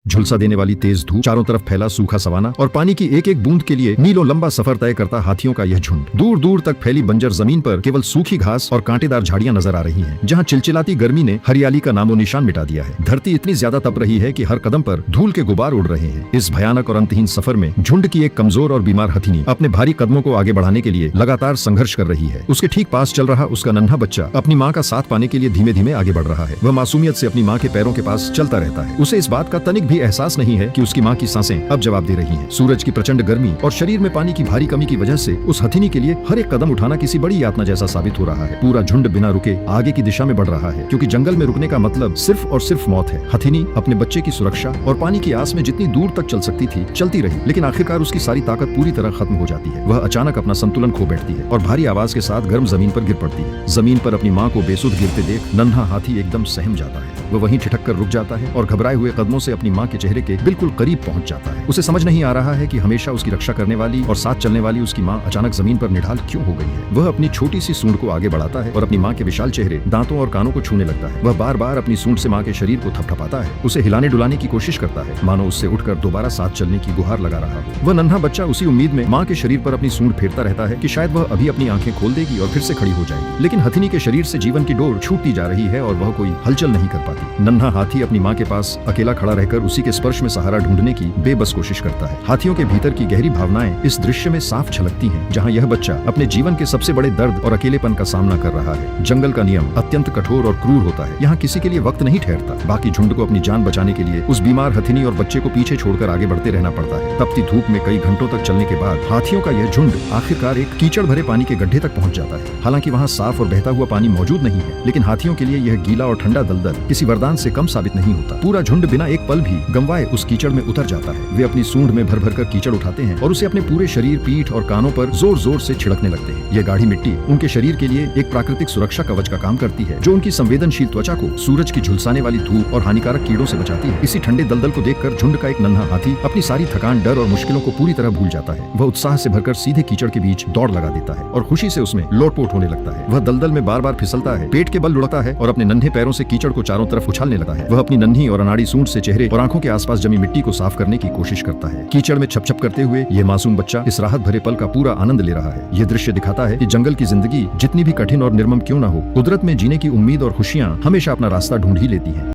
झुलसा देने वाली तेज धूप, चारों तरफ फैला सूखा सवाना और पानी की एक एक बूंद के लिए मीलों लंबा सफर तय करता हाथियों का यह झुंड। दूर दूर तक फैली बंजर जमीन पर केवल सूखी घास और कांटेदार झाड़ियां नजर आ रही हैं, जहां चिलचिलाती गर्मी ने हरियाली का नामो निशान मिटा दिया है। धरती इतनी ज्यादा तप रही है कि हर कदम पर धूल के गुबार उड़ रहे हैं। इस भयानक और अंतहीन सफर में झुंड की एक कमजोर और बीमार हथिनी अपने भारी कदमों को आगे बढ़ाने के लिए लगातार संघर्ष कर रही है। उसके ठीक पास चल रहा उसका नन्हा बच्चा अपनी माँ का साथ पाने के लिए धीमे धीमे आगे बढ़ रहा है। वह मासूमियत से अपनी माँ के पैरों के पास चलता रहता है। उसे इस बात का तनिक भी एहसास नहीं है कि उसकी माँ की सांसें अब जवाब दे रही हैं। सूरज की प्रचंड गर्मी और शरीर में पानी की भारी कमी की वजह से उस हथिनी के लिए हर एक कदम उठाना किसी बड़ी यातना जैसा साबित हो रहा है। पूरा झुंड बिना रुके आगे की दिशा में बढ़ रहा है, क्योंकि जंगल में रुकने का मतलब सिर्फ और सिर्फ मौत है। हथिनी अपने बच्चे की सुरक्षा और पानी की आस में जितनी दूर तक चल सकती थी चलती रही, लेकिन आखिरकार उसकी सारी ताकत पूरी तरह खत्म हो जाती है। वह अचानक अपना संतुलन खो बैठती है और भारी आवाज के साथ गर्म जमीन पर गिर पड़ती है। जमीन पर अपनी माँ को बेसुध गिरते देख नन्हा हाथी एकदम सहम जाता है। वह वहीं ठिठक कर रुक जाता है और घबराए हुए कदमों से अपनी माँ के चेहरे के बिल्कुल करीब पहुंच जाता है। उसे समझ नहीं आ रहा है कि हमेशा उसकी रक्षा करने वाली और साथ चलने वाली उसकी माँ अचानक जमीन पर निढाल क्यों हो गई है। वह अपनी छोटी सी सूंड को आगे बढ़ाता है और अपनी माँ के विशाल चेहरे, दांतों और कानों को छूने लगता है। वह बार बार अपनी सूंड से माँ के शरीर को थपथपाता है, उसे हिलाने डुलाने की कोशिश करता है, मानो उससे उठकर दोबारा साथ चलने की गुहार लगा रहा हो। वह नन्हा बच्चा उसी उम्मीद में माँ के शरीर पर अपनी सूंड फेरता रहता है कि शायद वह अभी अपनी आंखें खोल देगी और फिर से खड़ी हो जाएगी। लेकिन हथिनी के शरीर से जीवन की डोर छूटती जा रही है और वह कोई हलचल नहीं कर पाती। नन्हा हाथी अपनी माँ के पास अकेला खड़ा रहकर उसी के स्पर्श में सहारा ढूंढने की बेबस कोशिश करता है। हाथियों के भीतर की गहरी भावनाएं इस दृश्य में साफ झलकती हैं, जहां यह बच्चा अपने जीवन के सबसे बड़े दर्द और अकेलेपन का सामना कर रहा है। जंगल का नियम अत्यंत कठोर और क्रूर होता है। यहाँ किसी के लिए वक्त नहीं ठहरता। बाकी झुंड को अपनी जान बचाने के लिए उस बीमार हथिनी और बच्चे को पीछे छोड़कर आगे बढ़ते रहना पड़ता है। तपती धूप में कई घंटों तक चलने के बाद हाथियों का यह झुंड आखिरकार एक कीचड़ भरे पानी के गड्ढे तक पहुंच जाता है। हालांकि वहाँ साफ और बहता हुआ पानी मौजूद नहीं है, लेकिन हाथियों के लिए यह गीला और ठंडा दलदल किसी वरदान से कम साबित नहीं होता। पूरा झुंड बिना एक पल भी गंवाए उस कीचड़ में उतर जाता है। वे अपनी सूंड में भर भर कर कीचड़ उठाते हैं और उसे अपने पूरे शरीर, पीठ और कानों पर जोर जोर से छिड़कने लगते हैं। यह गाढ़ी मिट्टी उनके शरीर के लिए एक प्राकृतिक सुरक्षा कवच का काम करती है, जो उनकी संवेदनशील त्वचा को सूरज की झुलसाने वाली धूप और हानिकारक कीड़ों से बचाती है। इसी ठंडे दलदल को देखकर झुंड का एक नन्हा हाथी अपनी सारी थकान, डर और मुश्किलों को पूरी तरह भूल जाता है। वह उत्साह से भरकर सीधे कीचड़ के बीच दौड़ लगा देता है और खुशी से उसमें लोटपोट होने लगता है। वह दलदल में बार बार फिसलता है, पेट के बल लुढ़कता है और अपने नन्हे पैरों से कीचड़ को चारों तरफ उछालने लगता है। वह अपनी नन्ही और अनाड़ी सूंड से चेहरे और आंखों के आसपास जमी मिट्टी को साफ करने की कोशिश करता है। कीचड़ में छप-छप करते हुए यह मासूम बच्चा इस राहत भरे पल का पूरा आनंद ले रहा है। यह दृश्य दिखाता है कि जंगल की जिंदगी जितनी भी कठिन और निर्मम क्यों न हो, कुदरत में जीने की उम्मीद और खुशियां हमेशा अपना रास्ता ढूंढ ही लेती हैं।